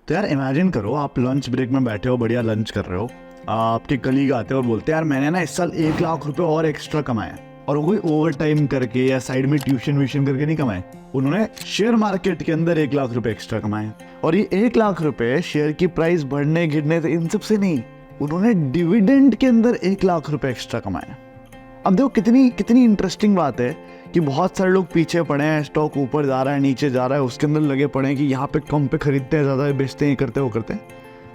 तो यार इमेजिन करो, आप लंच ब्रेक में बैठे हो, बढ़िया लंच कर रहे हो, आपके कलीग आते हैं और बोलते हैं यार मैंने ना इस साल 1 लाख रुपए और एक्स्ट्रा कमाए। और वो कोई ओवर टाइम करके या साइड में ट्यूशन व्यूशन करके नहीं कमाए, उन्होंने शेयर मार्केट के अंदर 1 लाख रुपए एक्स्ट्रा कमाए। और ये 1 लाख रुपए शेयर की प्राइस बढ़ने गिरने से इन सब से नहीं, उन्होंने डिविडेंड के अंदर 1 लाख रुपए एक्स्ट्रा कमाए। अब देखो कितनी इंटरेस्टिंग बात है कि बहुत सारे लोग पीछे पड़े हैं, स्टॉक ऊपर जा रहा है नीचे जा रहा है, उसके अंदर लगे पड़े हैं कि यहाँ पे कम पे खरीदते हैं, ज़्यादा बेचते हैं, करते वो करते हैं।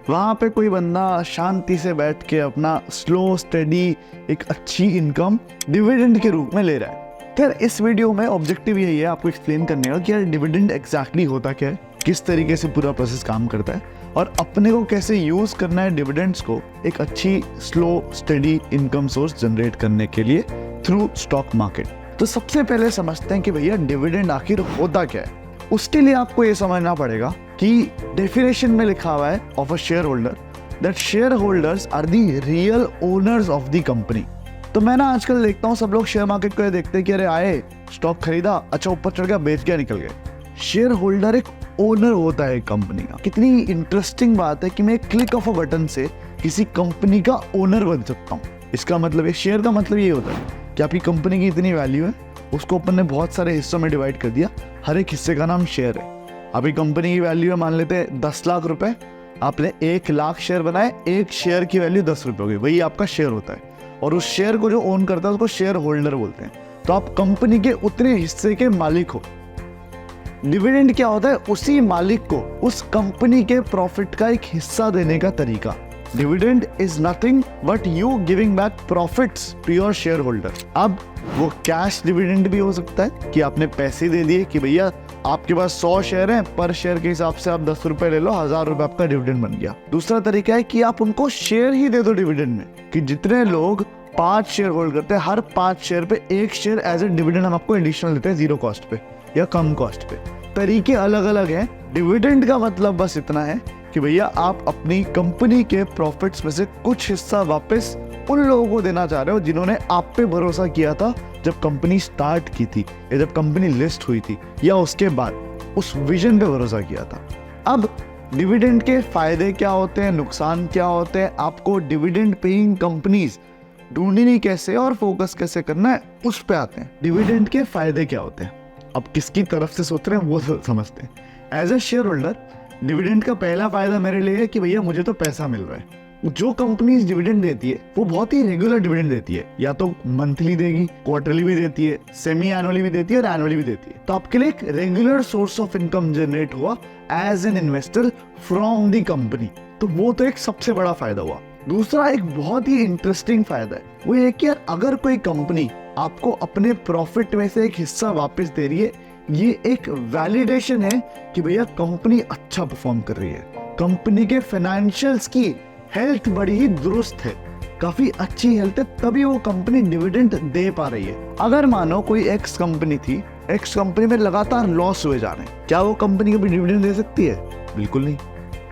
वहाँ पे कोई बंदा शांति से बैठ के अपना स्लो स्टडी एक अच्छी इनकम डिविडेंड के रूप में ले रहा है। खैर इस वीडियो में ऑब्जेक्टिव यही है आपको एक्सप्लेन करने का कि यार डिविडेंड एग्जैक्टली होता क्या है, किस तरीके से पूरा प्रोसेस काम करता है और अपने को कैसे यूज करना है डिविडेंड्स को एक अच्छी slow study income source generate करने के लिए थ्रू स्टॉक मार्केट। तो सबसे पहले समझते हैं कि भैया डिविडेंड आखिर होता क्या है। उसके लिए आपको ये समझना पड़ेगा कि डेफिनेशन में लिखा हुआ है of a shareholder that shareholders are the real owners of the company. तो मैं ना आजकल देखता हूँ सब लोग शेयर मार्केट को ये देखते हैं कि अरे आए स्टॉक खरीदा, अच्छा ऊपर चढ़ गया, बेच गया, निकल गए। शेयर होल्डर एक ओनर होता है कंपनी का। कितनी इंटरेस्टिंग बात है कि मैं क्लिक ऑफ अ बटन से किसी कंपनी का ओनर बन सकता हूँ। इसका मतलब है, शेयर का मतलब ये होता है कि आपकी कंपनी की इतनी वैल्यू है, उसको अपन ने बहुत सारे हिस्सों में डिवाइड कर दिया, हर एक हिस्से का नाम शेयर है। अभी कंपनी की वैल्यू है मान लेते हैं 10 लाख रुपए, आपने 1 लाख शेयर बनाए, एक शेयर की वैल्यू 10 रुपए हो गई, वही आपका शेयर होता है। और उस शेयर को जो ओन करता है उसको शेयर होल्डर बोलते हैं। तो आप कंपनी के उतने हिस्से के मालिक हो। डिविडेंड क्या होता है? उसी मालिक को उस कंपनी के प्रॉफिट का एक हिस्सा देने का तरीका। Dividend is nothing but you giving back profits to your shareholder. अब वो कैश डिविडेंड भी हो सकता है कि आपने पैसे दे दिए कि भैया आपके पास 100 शेयर हैं, पर शेयर के हिसाब से आप 10 रुपए ले लो, 1000 रुपए आपका डिविडेंड बन गया। दूसरा तरीका है कि आप उनको शेयर ही दे दो डिविडेंड में, कि जितने लोग 5 शेयर होल्ड करते हैं, हर 5 शेयर पे 1 शेयर एज ए डिविडेंड हम आपको एडिशनल देते हैं, 0 कॉस्ट पे या कम कॉस्ट पे। तरीके अलग अलग हैं। डिविडेंड का मतलब बस इतना है कि भैया आप अपनी कंपनी के प्रॉफिट्स में से कुछ हिस्सा वापस उन लोगों को देना चाह रहे हो जिन्होंने आप पे भरोसा किया था जब कंपनी स्टार्ट की थी या जब कंपनी लिस्ट हुई थी या उसके बाद उस विजन पे भरोसा किया था। अब डिविडेंड के फायदे क्या होते हैं, नुकसान क्या होते हैं, आपको डिविडेंड पेइंग कंपनीज ढूंढनी कैसे और फोकस कैसे करना है, उस पे आते हैं। डिविडेंड के फायदे क्या होते हैं, अब किसकी तरफ से सोच रहे हैं वो समझते हैं। As a shareholder dividend का पहला फायदा मेरे लिए है कि भैया मुझे तो पैसा मिल रहा है। जो कंपनीज डिविडेंड देती है वो बहुत ही रेगुलर डिविडेंड देती है, या तो मंथली देगी, क्वार्टरली भी देती है, सेमी एनुअली भी देती है और एनुअली भी देती है। तो आपके लिए एक regular source of income generate हुआ as an investor from the company, तो वो तो एक सबसे बड़ा फायदा हुआ। दूसरा एक बहुत ही इंटरेस्टिंग फायदा है, वो ये कि यार अगर कोई कंपनी आपको अपने प्रॉफिट में से एक हिस्सा वापस दे रही है, ये एक वैलिडेशन है कि भैया कंपनी अच्छा परफॉर्म कर रही है, कंपनी के फाइनेंशियल्स की हेल्थ बड़ी ही दुरुस्त है, काफी अच्छी हेल्थ है, तभी वो कंपनी डिविडेंड दे पा रही है। अगर मानो कोई एक्स कंपनी थी, एक्स कंपनी में लगातार लॉस हुए जा रहे हैं, क्या वो कंपनी कभी डिविडेंड दे सकती है? बिल्कुल नहीं।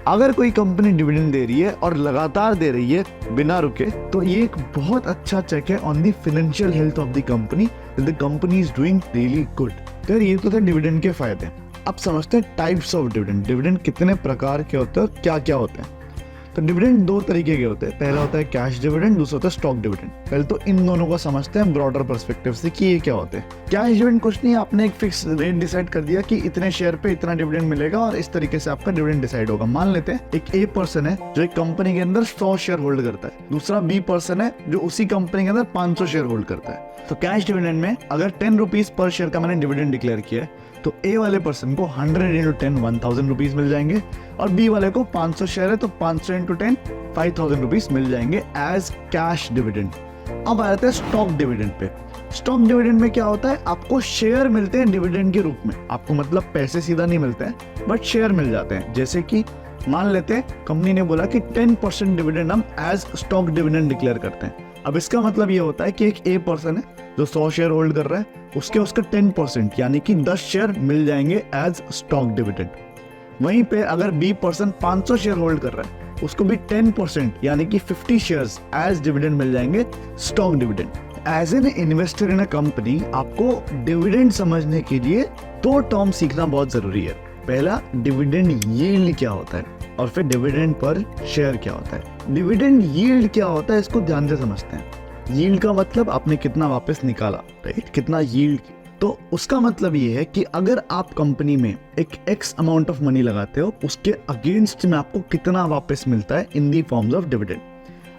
अगर कोई कंपनी डिविडेंड दे रही है और लगातार दे रही है बिना रुके, तो ये एक बहुत अच्छा चेक है on the financial health of the company, the company is doing really good. तो ये तो थे डिविडेंड के फायदे। अब समझते हैं टाइप्स ऑफ डिविडेंड। डिविडेंड कितने प्रकार के होते हैं और क्या क्या होते हैं। तो डिविडेंड 2 तरीके के होते हैं, पहला होता है कैश डिविडेंड, दूसरा होता है स्टॉक डिविडेंड। पहले तो इन दोनों को समझते हैं ब्रॉडर पर्सपेक्टिव से कि ये क्या होते हैं। कैश डिविडेंड कुछ नहीं, आपने एक फिक्स रेट डिसाइड कर दिया कि इतने शेयर पे इतना डिविडेंड मिलेगा और इस तरीके से आपका डिविडेंड डिसाइड होगा। मान लेते हैं एक ए पर्सन है जो एक कंपनी के अंदर 100 शेयर होल्ड करता है, दूसरा बी पर्सन है जो उसी कंपनी के अंदर 500 शेयर होल्ड करता है। तो कैश डिविडेंड में अगर 10 रुपीज पर शेयर का मैंने डिविडेंड डिक्लेयर किया है, तो ए वाले पर्सन को 100 into 10 1000 रुपीज मिल जाएंगे, और बी वाले को 500 शेयर है तो 500 into 10 5000 रुपीज मिल जाएंगे एज कैश डिविडेंड। अब आ जाते हैं stock dividend pay. Stock dividend में क्या होता है, आपको शेयर मिलते हैं डिविडेंड के रूप में। आपको मतलब पैसे सीधा नहीं मिलते हैं बट शेयर मिल जाते हैं। जैसे कि मान लेते हैं कंपनी ने बोला कि 10% डिविडेंड हम एज स्टॉक डिविडेंड डिक्लेयर करते हैं। अब इसका मतलब ये होता है कि एक ए पर्सन है जो 100 शेयर होल्ड कर रहा है, उसका 10% यानी कि 10 शेयर मिल जाएंगे एज स्टॉक डिविडेंड। वहीं पे अगर बी पर्सन 500 शेयर होल्ड कर रहा है, उसको भी 10% यानी कि 50 शेयर्स एज डिविडेंड मिल जाएंगे stock dividend. As an investor in a company आपको डिविडेंड समझने के लिए 2 टर्म सीखना बहुत जरूरी है। पहला, डिविडेंड यील्ड क्या होता है। और फिर डिविडेंड पर शेयर क्या होता है। डिविडेंड यील्ड क्या होता है इसको ध्यान से समझते हैं। यील्ड का मतलब आपने कितना वापस निकाला, राइट, कितना यील्ड। तो उसका मतलब ये है कि अगर आप कंपनी में एक एक्स अमाउंट ऑफ मनी लगाते हो, उसके अगेंस्ट में आपको कितना वापस मिलता है इन दी फॉर्म्स ऑफ डिविडेंड।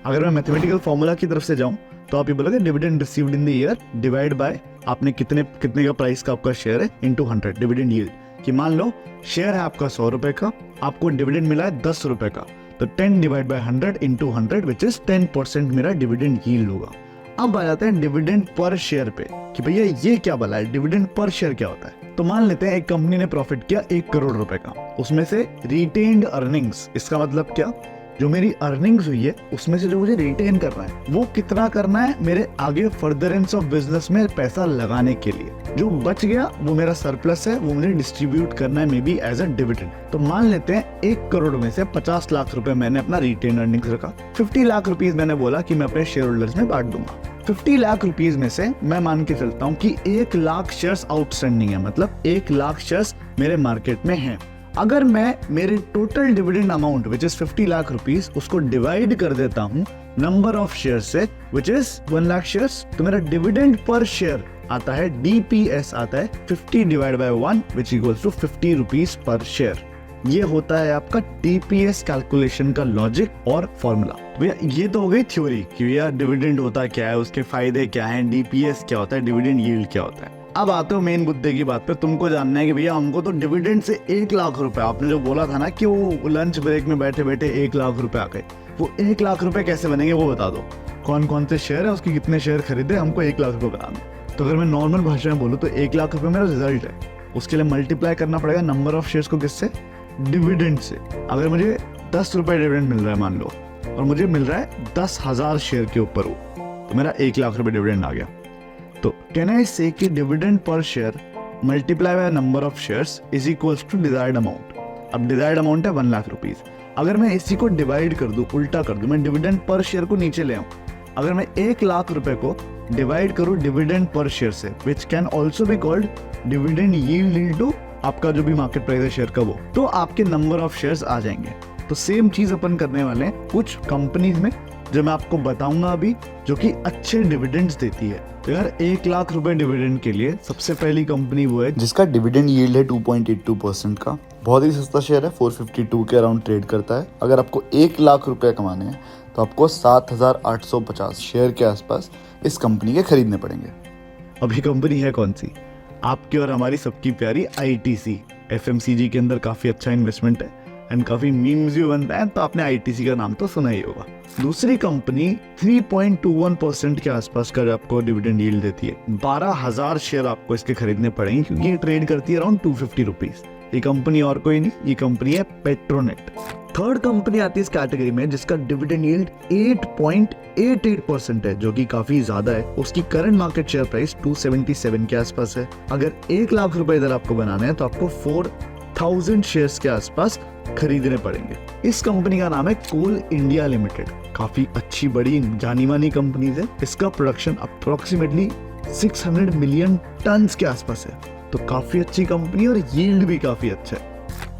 अगर मैं मैथमेटिकल फॉर्मूला की तरफ से जाऊं तो आप ये बोलोगे dividend received in the year divide by आपने कितने का प्राइस का आपका शेयर है इनटू 100 डिविडेंड यील्ड। कि मान लो शेयर है आपका 100 रुपए का, आपको डिविडेंड मिला है 10 रुपए का, तो 10 divide by 100 into 100 which is 10% मेरा डिविडेंड यील्ड होगा। अब आ जाते हैं डिविडेंड पर शेयर पे कि भैया ये क्या भला है, डिविडेंड पर शेयर क्या होता है। तो मान लेते हैं एक कंपनी ने प्रॉफिट किया 1 करोड़ रुपए का, उसमें से रिटेन्ड अर्निंग्स, इसका मतलब क्या, जो मेरी अर्निंग्स हुई है उसमें से जो मुझे रिटेन करना है वो कितना करना है मेरे आगे फर्दरेंस ऑफ बिजनेस में पैसा लगाने के लिए। जो बच गया वो मेरा सरप्लस है, वो मुझे डिस्ट्रीब्यूट करना है maybe as a dividend. तो मान लेते हैं 1 करोड़ में से 50 लाख रुपए मैंने अपना रिटेन अर्निंग्स रखा, 50 लाख रुपीज मैंने बोला कि मैं अपने शेयर होल्डर्स में बांट दूंगा। 50 लाख रुपीज में से मैं मान के चलता हूँ कि 1 लाख शेयर्स आउटस्टैंडिंग है, मतलब 1 लाख शेयर्स मेरे मार्केट में हैं। अगर मैं मेरे total dividend amount which is 50 lakh rupees उसको डिवाइड कर देता हूँ नंबर ऑफ शेयर से विच इज 1 लाख शेयर्स, तो मेरा डिविडेंड पर शेयर आता है DPS आता है 50 divide by 1 which equals to 50 rupees per share. ये होता है आपका DPS कैलकुलेशन का लॉजिक और फॉर्मूला। भैया ये तो हो गई थ्योरी कि भैया डिविडेंड होता क्या है, उसके फायदे क्या हैं, DPS क्या होता है, डिविडेंड यील्ड क्या होता है। अब आते हो मेन मुद्दे की बात पे। तुमको जानना है कि भैया हमको तो डिविडेंड से 1 लाख रुपए, आपने जो बोला था ना कि वो लंच ब्रेक में बैठे बैठे 1 लाख रुपए आ गए, वो 1 लाख रुपए कैसे बनेंगे वो बता दो। कौन कौन से शेयर है, उसके कितने शेयर खरीदे, हमको 1 लाख रुपए बनाना। तो अगर मैं नॉर्मल भाषा में बोलूँ तो 1 लाख रुपए मेरा रिजल्ट है, उसके लिए मल्टीप्लाई करना पड़ेगा नंबर ऑफ शेयर्स को किससे, डिविडेंड से। अगर मुझे 10 रुपए डिविडेंड मिल रहा है मान लो, और मुझे मिल रहा है 10,000 शेयर के ऊपर हो, तो मेरा 1 लाख रुपए डिविडेंड आ गया। तो कैन आई से कि dividend per share multiply by number of shares is equals to desired amount. अब डिजायर्ड अमाउंट है 1 लाख रुपीज, अगर मैं इसी को डिवाइड कर दूं, उल्टा कर दूं, मैं डिविडेंड पर शेयर को नीचे ले आऊं, अगर मैं 1 लाख रुपए को डिवाइड करूं डिविडेंड पर शेयर से which can also be called dividend yield into आपका जो भी मार्केट प्राइस है शेयर का वो, तो आपके नंबर ऑफ शेयर्स आ जाएंगे। तो सेम चीज अपन करने वाले हैं कुछ कंपनीज में जो मैं आपको बताऊंगा अभी, जो कि अच्छे डिविडेंड्स देती है। तो यार 1 लाख रुपए डिविडेंड के लिए सबसे पहली कंपनी वो है जिसका डिविडेंड यील्ड है 2.82% का, बहुत ही सस्ता शेयर है, 452 के अराउंड ट्रेड करता है। अगर आपको 1 लाख रुपए कमाने हैं तो आपको 7,850 शेयर के आसपास इस कंपनी के खरीदने पड़ेंगे। अभी कंपनी है कौन सी, आपकी और हमारी सबकी प्यारी ITC। FMCG के अंदर काफी अच्छा इन्वेस्टमेंट है एंड काफी मीम्स भी बनता है, तो आपने ITC का नाम तो सुना ही होगा। दूसरी कंपनी 3.21% के आसपास का आपको डिविडेंड यील्ड देती है। 12,000 शेयर आपको इसके खरीदने पड़ेंगे क्योंकि ये ट्रेड करती है अराउंड 250 रुपीज। ये कंपनी और कोई नहीं, ये कंपनी है पेट्रोनेट। थर्ड कंपनी आती है इस कैटेगरी में जिसका डिविडेंड यील्ड 8.88% है, जो कि काफी ज्यादा है। उसकी करंट मार्केट शेयर प्राइस 277 के आसपास है। अगर 1 लाख रुपए इधर आपको बनाने हैं तो आपको 4,000 शेयर्स के आसपास खरीदने पड़ेंगे। इस कंपनी का नाम है कोल इंडिया लिमिटेड। काफी अच्छी बड़ी जानी मानी कंपनी है। इसका प्रोडक्शन अप्रोक्सीमेटली 600 मिलियन टन के आसपास है, तो काफी अच्छी कंपनी और यील्ड भी काफी अच्छा है।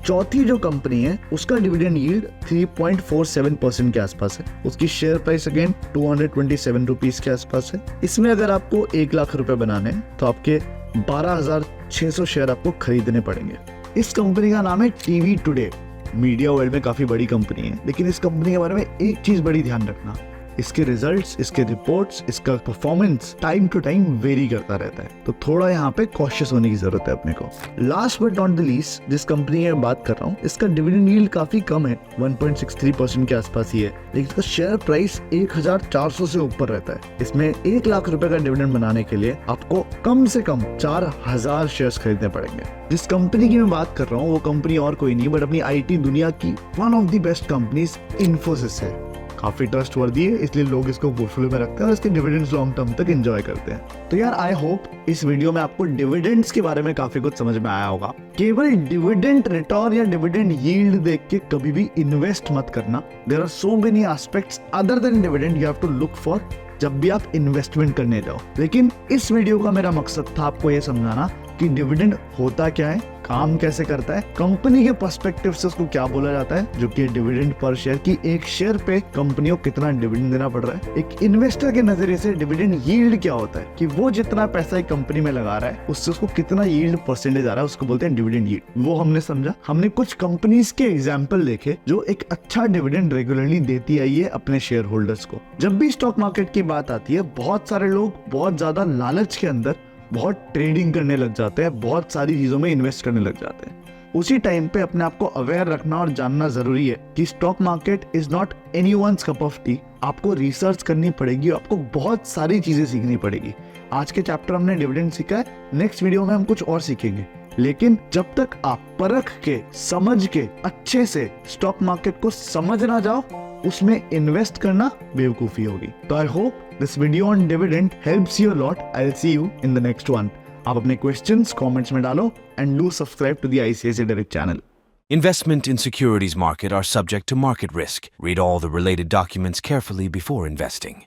चौथी जो कंपनी है उसका डिविडेंड यील्ड 3.47% के आसपास है। उसकी शेयर प्राइस अगेन 227 रुपीज के आसपास है। इसमें अगर आपको 1 लाख रुपए बनाने हैं तो आपके 12,600 शेयर आपको खरीदने पड़ेंगे। इस कंपनी का नाम है टीवी टुडे। मीडिया वर्ल्ड में काफी बड़ी कंपनी है, लेकिन इस कंपनी के बारे में एक चीज बड़ी ध्यान रखना, इसके रिजल्ट्स, इसके रिपोर्ट्स, इसका performance time to time vary करता रहता है, तो थोड़ा यहाँ पे कॉशियस होने की जरूरत है अपने को। Last but not the least जिस कंपनी की बात कर रहा हूँ, इसका डिविडेंड यील्ड काफी कम है, 1.63% के आसपास ही है, लेकिन इसका शेयर प्राइस 1,400 से ऊपर रहता है। इसमें 1 लाख रुपए का डिविडेंड बनाने के लिए आपको कम से कम 4,000 शेयर्स खरीदने पड़ेंगे। जिस कंपनी की मैं बात कर रहा हूँ वो कंपनी और कोई नहीं बट अपनी IT दुनिया की one of the best companies Infosys है। काफी ट्रस्टवर्दी है, इसलिए लोग इसको पोर्टफोलियो में रखते हैं और इसके डिविडेंड्स लॉन्ग टर्म तक एंजॉय करते हैं। तो यार आई होप इस वीडियो में आपको डिविडेंड्स के बारे में काफी कुछ समझ में आया होगा। केवल डिविडेंड रिटर्न या डिविडेंड यील्ड देख के कभी भी इन्वेस्ट मत करना। There are so many aspects other than dividend you have to look for जब भी आप इन्वेस्टमेंट करने जाओ। लेकिन इस वीडियो का मेरा मकसद था आपको ये समझाना कि डिविडेंड होता क्या है, काम कैसे करता है, कंपनी के पर्सपेक्टिव से उसको क्या बोला जाता है, जो कि डिविडेंड पर शेयर की एक शेयर पे कंपनी को कितना डिविडेंड देना पड़ रहा है। एक इन्वेस्टर के नजरिए से डिविडेंड यील्ड क्या होता है कि वो जितना पैसा एक कंपनी में लगा रहा है उससे उसको कितना यील्ड परसेंटेज आ रहा है, उसको बोलते हैं डिविडेंड यील्ड। वो हमने समझा। हमने कुछ कंपनीज के एग्जाम्पल देखे जो एक अच्छा डिविडेंड रेगुलरली देती आई है अपने शेयर होल्डर्स को। जब भी स्टॉक मार्केट की बात आती है, बहुत सारे लोग बहुत ज्यादा लालच के अंदर बहुत ट्रेडिंग करने लग जाते हैं, बहुत सारी चीजों में इन्वेस्ट करने लग जाते हैं। उसी टाइम पे अपने आप को अवेयर रखना और जानना जरूरी है कि stock market is not anyone's cup of T. आपको रिसर्च करनी पड़ेगी, आपको बहुत सारी चीजें सीखनी पड़ेगी। आज के चैप्टर हमने डिविडेंड सीखा है, नेक्स्ट वीडियो में हम कुछ और सीखेंगे। लेकिन जब तक आप परख के, समझ के, अच्छे से स्टॉक मार्केट को समझ ना जाओ, उसमें इन्वेस्ट करना बेवकूफी होगी। तो I hope this video on dividend helps you a lot. I will see you in the next one. आप अपने क्वेश्चंस कमेंट्स में डालो and do subscribe to the ICICI Direct channel. Investment in securities market are subject to market risk. Read all the related documents carefully before investing.